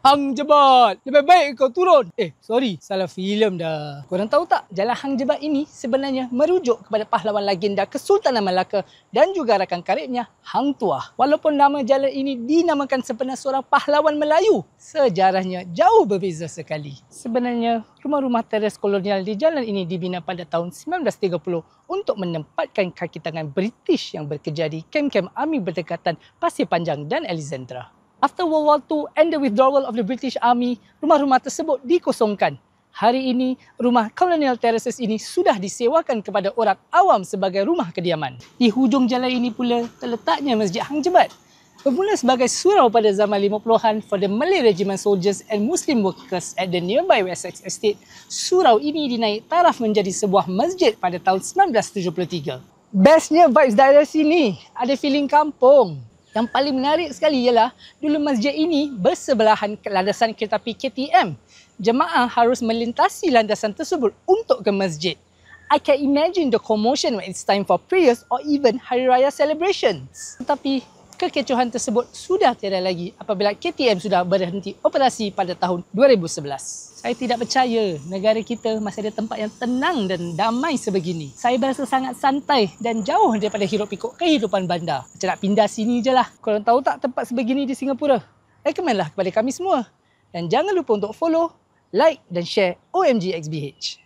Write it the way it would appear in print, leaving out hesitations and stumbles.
Hang Jebat, lebih baik kau turun. Sorry, salah filem dah. Korang tahu tak, jalan Hang Jebat ini sebenarnya merujuk kepada pahlawan legenda Kesultanan Melaka dan juga rakan karibnya Hang Tuah. Walaupun nama jalan ini dinamakan sempena seorang pahlawan Melayu, sejarahnya jauh berbeza sekali. Sebenarnya, rumah-rumah teres kolonial di jalan ini dibina pada tahun 1930 untuk menempatkan kaki tangan British yang bekerja di kem-kem Army berdekatan Pasir Panjang dan Alexandra. After World War II and the withdrawal of the British Army, rumah-rumah tersebut dikosongkan. Hari ini, rumah Colonial Terraces ini sudah disewakan kepada orang awam sebagai rumah kediaman. Di hujung jalan ini pula terletaknya Masjid Hang Jebat. Bermula sebagai surau pada zaman 50-an for the Malay Regiment soldiers and Muslim workers at the nearby Wessex Estate, surau ini dinaik taraf menjadi sebuah masjid pada tahun 1973. Bestnya vibes daerah sini, ada feeling kampung. Yang paling menarik sekali ialah dulu masjid ini bersebelahan landasan kereta api KTM. Jemaah harus melintasi landasan tersebut untuk ke masjid. I can imagine the commotion when it's time for prayers or even Hari Raya celebrations. Tetapi kekecohan tersebut sudah tiada lagi apabila KTM sudah berhenti operasi pada tahun 2011. Saya tidak percaya negara kita masih ada tempat yang tenang dan damai sebegini. Saya berasa sangat santai dan jauh daripada hiruk pikuk kehidupan bandar. Macam nak pindah sini je lah. Korang tahu tak tempat sebegini di Singapura? Recommend lah kepada kami semua. Dan jangan lupa untuk follow, like dan share OMG XBH.